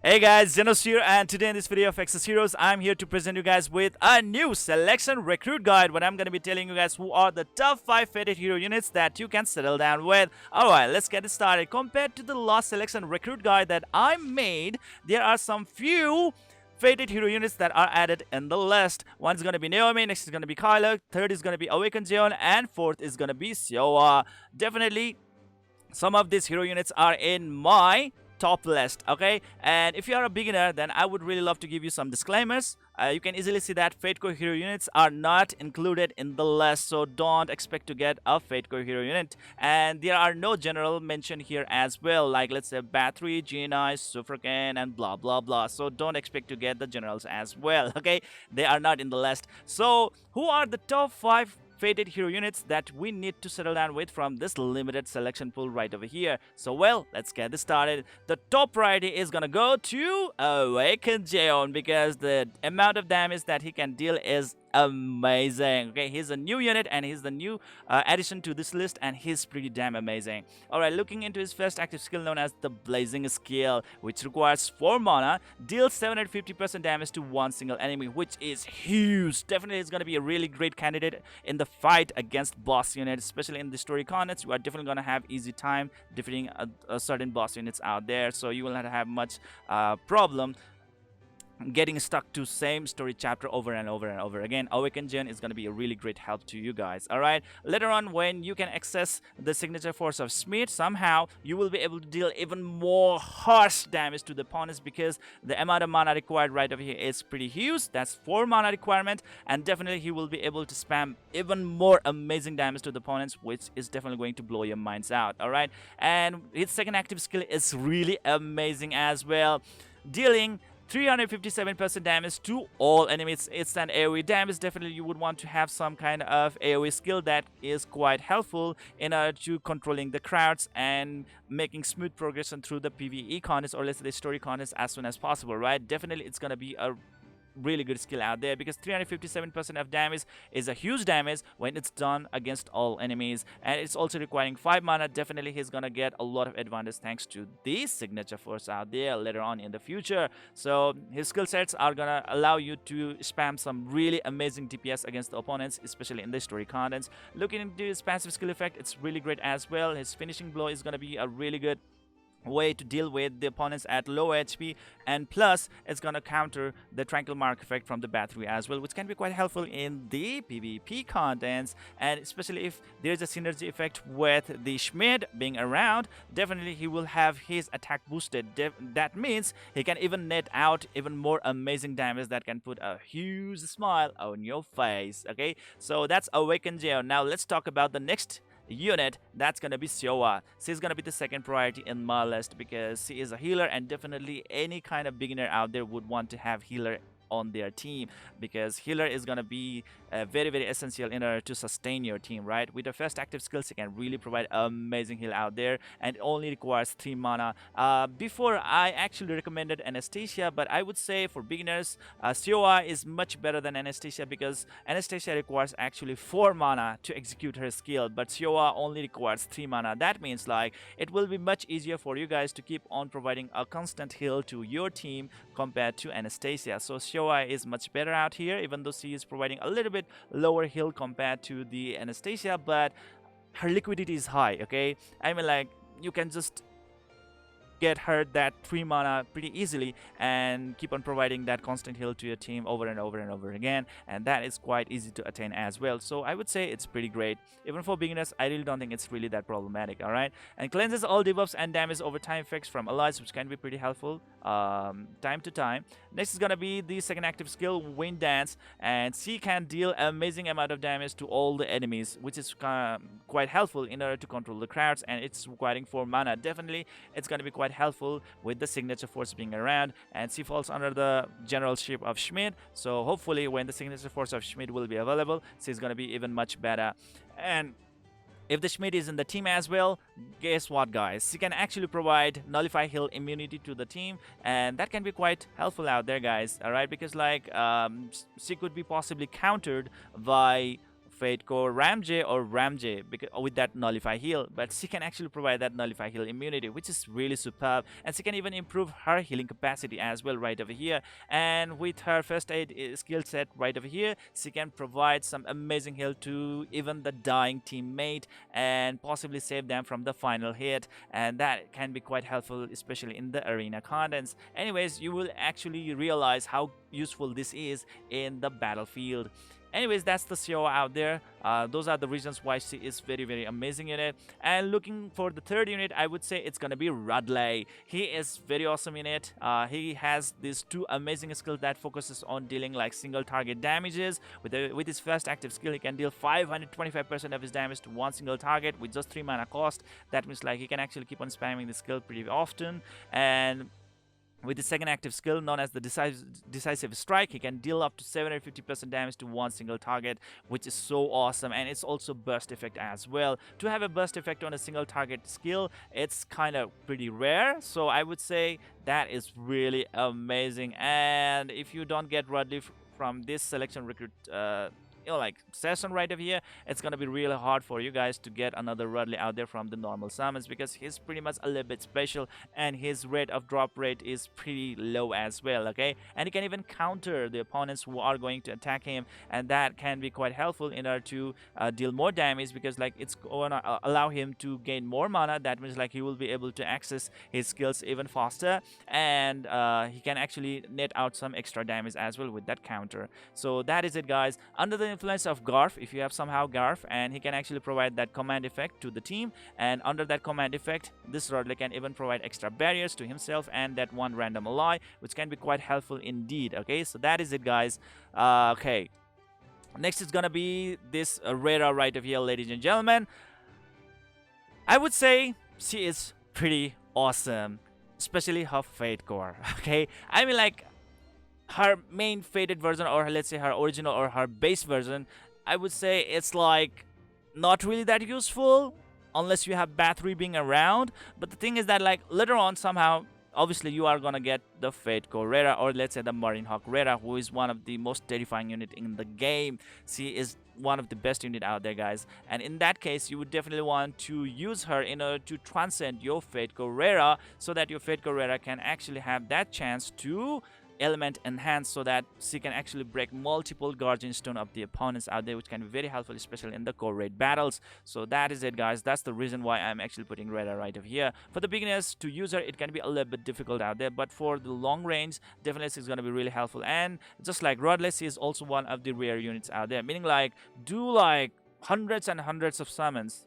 Hey guys, Zennosh here, and today in this video of Exos Heroes, I'm here to present you guys with a new selection recruit guide. What I'm going to be telling you guys who are the top 5 fated hero units that you can settle down with. Alright, let's get it started. Compared to the last selection recruit guide that I made, there are some few fated hero units that are added in the list. One is going to be Naomi, next is going to be Kyler, third is going to be Awakened Zeon, and fourth is going to be Seo-A. Definitely, some of these hero units are in my top list, okay? And if you are a beginner, then I would really love to give you some disclaimers. You can easily see that Fate Core hero units are not included in the list, so don't expect to get a Fate Core hero unit. And there are no general mentioned here as well, like let's say Battery, Geni, Suffragan, and blah blah blah. So don't expect to get the generals as well, okay? They are not in the list. So who are the top 5 fated hero units that we need to settle down with from this limited selection pool right over here? So well, let's get this started. The top priority is gonna go to Awakened Zeon because the amount of damage that he can deal is amazing. Okay, he's a new unit and he's the new addition to this list, and he's pretty damn amazing. Alright, looking into his first active skill known as the Blazing Skill, which requires 4 mana, deals 750% damage to one single enemy, which is huge. Definitely is going to be a really great candidate in the fight against boss units, especially in the story contents. You are definitely going to have easy time defeating a certain boss units out there, so you will not have much problem getting stuck to same story chapter over and over and over again. Awakened Zeon is going to be a really great help to you guys. All right, later on when you can access the signature force of Schmidt, somehow you will be able to deal even more harsh damage to the opponents because the amount of mana required right over here is pretty huge. That's 4 mana requirement, and definitely he will be able to spam even more amazing damage to the opponents, which is definitely going to blow your minds out. All right, and his second active skill is really amazing as well, dealing 357% damage to all enemies. It's an AoE damage. Definitely you would want to have some kind of AoE skill that is quite helpful in order to controlling the crowds and making smooth progression through the PvE contest, or let's say the story contest, as soon as possible, right? Definitely it's gonna be a really good skill out there because 357% of damage is a huge damage when it's done against all enemies, and it's also requiring 5 mana. Definitely he's gonna get a lot of advantage thanks to the signature force out there later on in the future. So his skill sets are gonna allow you to spam some really amazing DPS against the opponents, especially in the story contents. Looking into his passive skill effect, it's really great as well. His finishing blow is gonna be a really good way to deal with the opponents at low HP, and plus it's gonna counter the tranquil mark effect from the battery as well, which can be quite helpful in the PvP contents, and especially if there's a synergy effect with the Schmidt being around. Definitely he will have his attack boosted. That means he can even net out even more amazing damage that can put a huge smile on your face. Okay, so that's Awakened Zeon. Now let's talk about the next unit. That's gonna be Seo-A. She's gonna be the second priority in my list because she is a healer, and definitely any kind of beginner out there would want to have healer on their team because healer is gonna be very essential in order to sustain your team, right? With the first active skills, you can really provide amazing heal out there, and it only requires 3 mana. Before I actually recommended Anastasia, but I would say for beginners, Seo-A is much better than Anastasia because Anastasia requires actually 4 mana to execute her skill, but Seo-A only requires 3 mana. That means like it will be much easier for you guys to keep on providing a constant heal to your team compared to Anastasia. So Seo-A is much better out here, even though she is providing a little bit lower heal compared to the Anastasia, but her liquidity is high. Okay, I mean, like, you can just get her that 3 mana pretty easily and keep on providing that constant heal to your team over and over and over again, and that is quite easy to attain as well. So I would say it's pretty great. Even for beginners, I really don't think it's really that problematic. All right, and cleanses all debuffs and damage over time effects from allies, which can be pretty helpful time to time. Next is gonna be the second active skill, Wind Dance, and she can deal amazing amount of damage to all the enemies, which is quite helpful in order to control the crowds, and it's requiring 4 mana. Definitely it's gonna be quite helpful with the signature force being around, and she falls under the generalship of Schmidt, so hopefully when the signature force of Schmidt will be available, she's gonna be even much better. And if the Schmidt is in the team as well, guess what guys, she can actually provide nullify heal immunity to the team, and that can be quite helpful out there guys. All right, because like she could be possibly countered by Fate Core Ramj or Ramj because with that nullify heal, but she can actually provide that nullify heal immunity, which is really superb, and she can even improve her healing capacity as well right over here. And with her first aid skill set right over here, she can provide some amazing heal to even the dying teammate and possibly save them from the final hit, and that can be quite helpful, especially in the arena contents. Anyways, you will actually realize how useful this is in the battlefield. Anyways, that's the Seo-A out there. Those are the reasons why she is very amazing in it. And looking for the third unit, I would say it's gonna be Rudley. He is very awesome in it. He has these two amazing skills that focuses on dealing like single target damages. With his first active skill, he can deal 525% of his damage to one single target with just 3 mana cost. That means like he can actually keep on spamming the skill pretty often. And with the second active skill, known as the decisive strike, he can deal up to 750% damage to one single target, which is so awesome. And it's also burst effect as well. To have a burst effect on a single target skill, it's kind of pretty rare, so I would say that is really amazing. And if you don't get Rudley from this selection recruit like session right over here, it's gonna be really hard for you guys to get another Rudley out there from the normal summons, because he's pretty much a little bit special and his rate of drop rate is pretty low as well. Okay, and he can even counter the opponents who are going to attack him, and that can be quite helpful in order to deal more damage, because like it's gonna allow him to gain more mana. That means like he will be able to access his skills even faster, and he can actually net out some extra damage as well with that counter. So that is it, guys. Under the influence of Garf, if you have somehow Garf, and he can actually provide that command effect to the team, and under that command effect, this Rudley can even provide extra barriers to himself and that one random ally, which can be quite helpful indeed. Okay, so that is it, guys. Okay, next is gonna be this Rera right over here, ladies and gentlemen. I would say she is pretty awesome, especially her Fate Core. Okay, I mean like her main faded version, or let's say her original or her base version, I would say it's like not really that useful unless you have Bathory being around. But the thing is that like later on somehow, obviously you are gonna get the Fate Core Rera, or let's say the Marine Hawk Rera, who is one of the most terrifying unit in the game. She is one of the best unit out there, guys, and in that case you would definitely want to use her in order to transcend your Fate Core Rera, so that your Fate Core Rera can actually have that chance to element enhance, so that she can actually break multiple guardian stone of the opponents out there, which can be very helpful, especially in the core raid battles. So that is it, guys. That's the reason why I'm actually putting Rera right over here. For the beginners to use her, it can be a little bit difficult out there, but for the long range, definitely she's going to be really helpful. And just like Rudley, she is also one of the rare units out there, meaning like do like hundreds and hundreds of summons.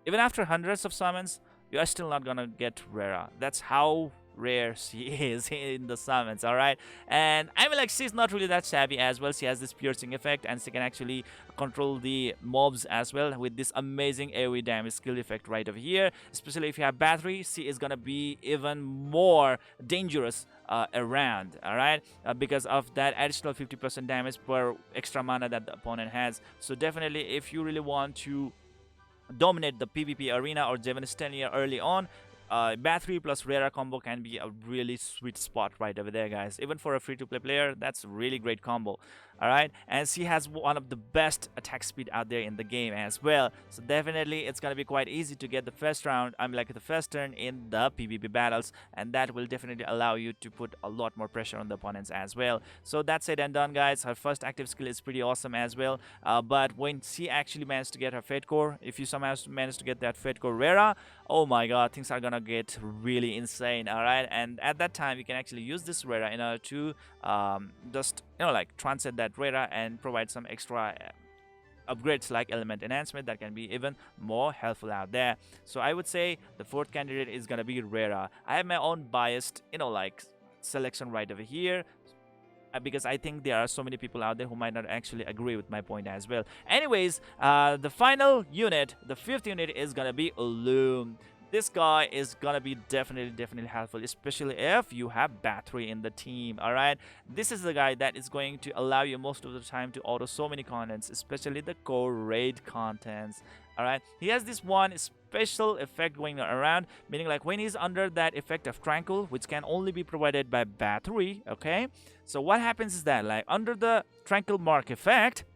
Even after hundreds of summons, you are still not gonna get Rera. That's how rare she is in the summons. All right, and I mean like she's not really that savvy as well. She has this piercing effect, and she can actually control the mobs as well with this amazing AoE damage skill effect right over here. Especially if you have Bathory, she is gonna be even more dangerous around. All right, because of that additional 50% damage per extra mana that the opponent has. So definitely, if you really want to dominate the PvP arena or Zennosh early on, Bathory plus Rera combo can be a really sweet spot right over there, guys. Even for a free-to-play player, that's a really great combo. Alright, and she has one of the best attack speed out there in the game as well. So definitely it's gonna be quite easy to get the first round, like the first turn in the PvP battles, and that will definitely allow you to put a lot more pressure on the opponents as well. So that's it and done, guys. Her first active skill is pretty awesome as well. But when she actually managed to get her Fate Core, if you somehow manage to get that Fate Core Rera, oh my god, things are gonna get really insane. Alright, and at that time you can actually use this Rera in order to just like transcend that Rera and provide some extra upgrades like element enhancement that can be even more helpful out there. So I would say the fourth candidate is gonna be Rera. I have my own biased like selection right over here, because I think there are so many people out there who might not actually agree with my point as well. Anyways, the final unit, the fifth unit, is gonna be Uloom. This guy is gonna be definitely helpful, especially if you have Bathory in the team. Alright, this is the guy that is going to allow you most of the time to auto so many contents, especially the core raid contents. Alright, he has this one special effect going around, meaning like when he's under that effect of Tranquil, which can only be provided by Bathory. Okay, so what happens is that like under the Tranquil Mark effect,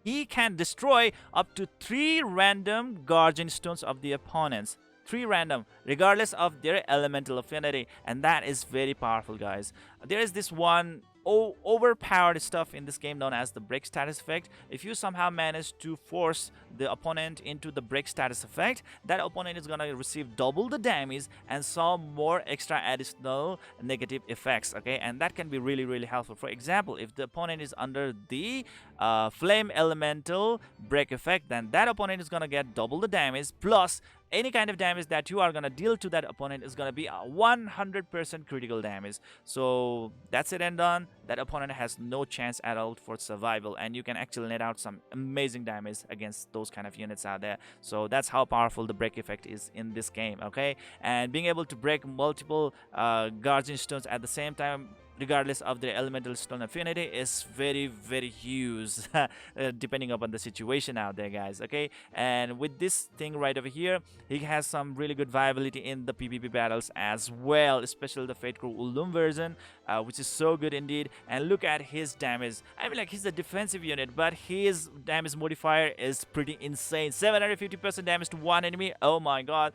he can destroy up to 3 random guardian stones of the opponents. 3 random, regardless of their elemental affinity, and that is very powerful, guys. There is this one overpowered stuff in this game known as the break status effect. If you somehow manage to force the opponent into the break status effect, that opponent is gonna receive double the damage and some more extra additional negative effects, okay? And that can be really helpful. For example, if the opponent is under the flame elemental break effect, then that opponent is gonna get double the damage, plus any kind of damage that you are gonna deal to that opponent is gonna be a 100% critical damage. So that's it and done. That opponent has no chance at all for survival, and you can actually net out some amazing damage against those kind of units out there. So that's how powerful the break effect is in this game, okay? And being able to break multiple guardian stones at the same time, regardless of their elemental stone affinity, is very huge depending upon the situation out there, guys, okay? And with this thing right over here, he has some really good viability in the PvP battles as well, especially the Fate Core Uloom version, which is so good indeed. And look at his damage. I mean, like, he's a defensive unit, but his damage modifier is pretty insane. 750% damage to one enemy. Oh my god.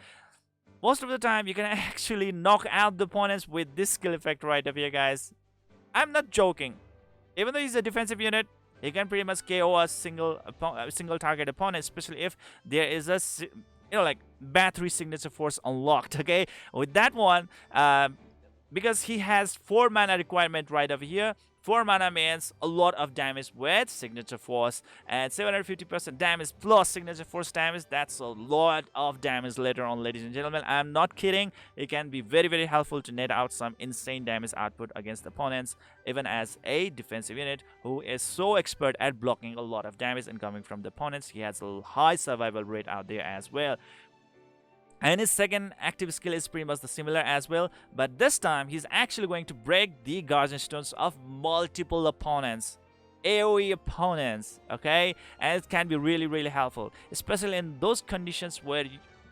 Most of the time, you can actually knock out the opponents with this skill effect right up here, guys. I'm not joking. Even though he's a defensive unit, he can pretty much KO a single target opponent, especially if there is a, like, battery signature force unlocked, okay? With that one, because he has 4 mana requirement right over here. 4 mana means a lot of damage with signature force, and 750% damage plus signature force damage. That's a lot of damage later on, ladies and gentlemen. I'm not kidding. It can be very helpful to net out some insane damage output against opponents, even as a defensive unit who is so expert at blocking a lot of damage incoming from the opponents. He has a high survival rate out there as well. And his second active skill is pretty much the similar as well, but this time he's actually going to break the guardian stones of multiple opponents, AoE opponents, okay? And it can be really helpful, especially in those conditions where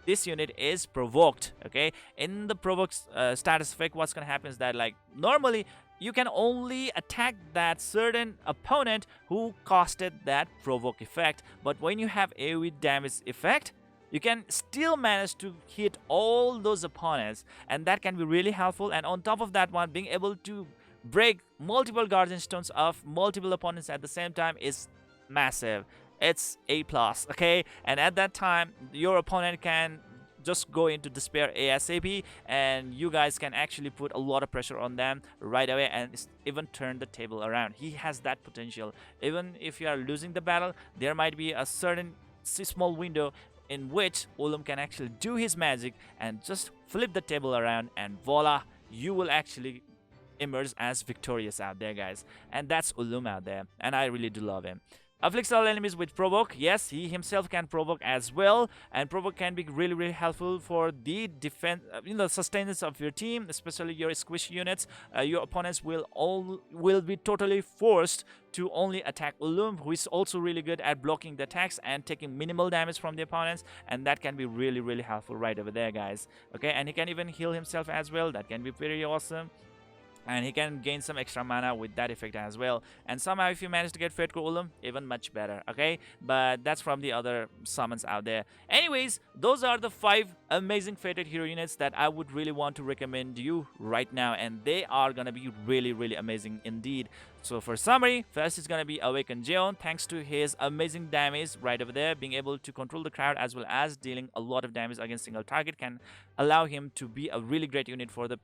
this unit is provoked, okay? In the provoked status effect, what's gonna happen is that, like, normally you can only attack that certain opponent who costed that provoke effect, but when you have AoE damage effect, you can still manage to hit all those opponents, and that can be really helpful. And on top of that one, being able to break multiple guardian stones of multiple opponents at the same time is massive. It's A+, okay? And at that time, your opponent can just go into despair ASAP, and you guys can actually put a lot of pressure on them right away and even turn the table around. He has that potential. Even if you are losing the battle, there might be a certain small window in which Uloom can actually do his magic and just flip the table around, and voila, you will actually emerge as victorious out there, guys. And that's Uloom out there, and I really do love him. Afflicts all enemies with provoke. Yes, he himself can provoke as well, and provoke can be really helpful for the defense, sustenance of your team, especially your squish units. Your opponents will be totally forced to only attack Uloom, who is also really good at blocking the attacks and taking minimal damage from the opponents, and that can be really helpful right over there, guys. Okay, and he can even heal himself as well. That can be pretty awesome. And he can gain some extra mana with that effect as well. And somehow if you manage to get Fate Core Uloom, even much better, okay? But that's from the other summons out there. Anyways, those are the 5 amazing fated hero units that I would really want to recommend you right now, and they are gonna be really amazing indeed. So for summary, first is gonna be Awakened Zeon, thanks to his amazing damage right over there. Being able to control the crowd as well as dealing a lot of damage against single target can allow him to be a really great unit for the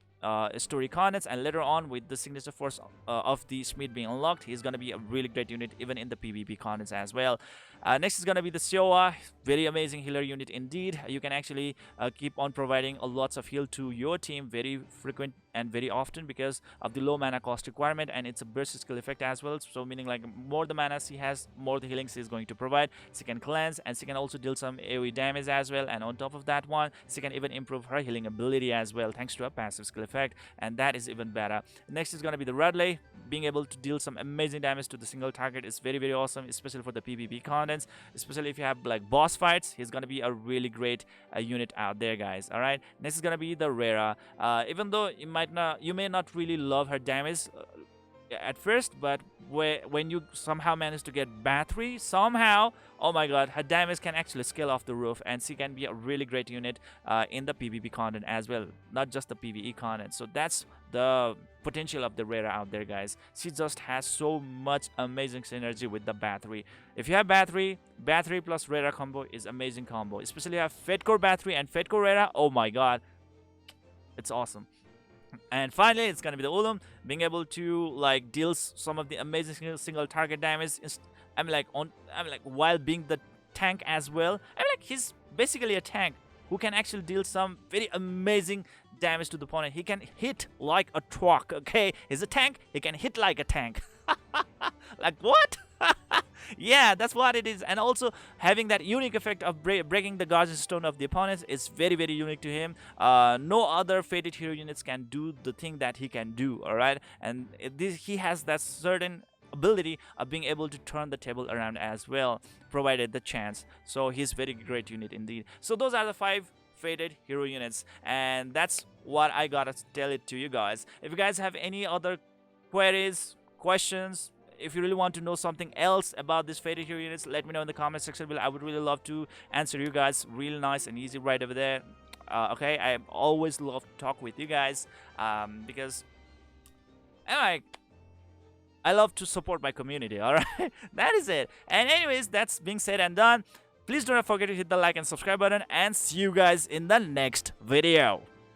story coordinates, and later on with the signature force of the Schmied being unlocked, he's gonna be a really great unit even in the PvP coordinates as well. Next is gonna be the Seo-A, very amazing healer unit indeed. You can actually keep on providing a lots of heal to your team very frequent and very often because of the low mana cost requirement, and it's a burst skill effect as well, so meaning like more the mana he has, more the healings he's going to provide. She can cleanse, and she can also deal some AoE damage as well, and on top of that one, she can even improve her healing ability as well thanks to a passive skill effect, and that is even better. Next is gonna be the Rudley. Being able to deal some amazing damage to the single target is very awesome, especially for the PvP contents, especially if you have like boss fights. He's gonna be a really great unit out there, guys. All right, next is gonna be the Rera. Even though you may not really love her damage, at first, but when you somehow manage to get battery somehow, oh my god, her damage can actually scale off the roof, and she can be a really great unit in the PvP content as well, not just the PvE content. So that's the potential of the Rera out there, guys. She just has so much amazing synergy with the battery. If you have battery plus Rera combo is amazing combo, especially if you have Fed Core battery and Fed Core Rera. Oh my god, it's awesome. And finally, it's gonna be the Uloom being able to like deal some of the amazing single target damage. While being the tank as well. He's basically a tank who can actually deal some very amazing damage to the opponent. He can hit like a truck. Okay, he's a tank. He can hit like a tank. Like what? Yeah, that's what it is. And also having that unique effect of breaking the guardian stone of the opponents is very very unique to him. No other fated hero units can do the thing that he can do. All right, and he has that certain ability of being able to turn the table around as well, provided the chance. So he's very great unit indeed. So those are the 5 fated hero units, and that's what I gotta tell it to you guys. If you guys have any other queries, questions, if you really want to know something else about these fated hero units, let me know in the comment section below. I would really love to answer you guys real nice and easy right over there. Okay, I always love to talk with you guys because anyway, I love to support my community. All right, that is it. And anyways, that's being said and done. Please do not forget to hit the like and subscribe button, and see you guys in the next video.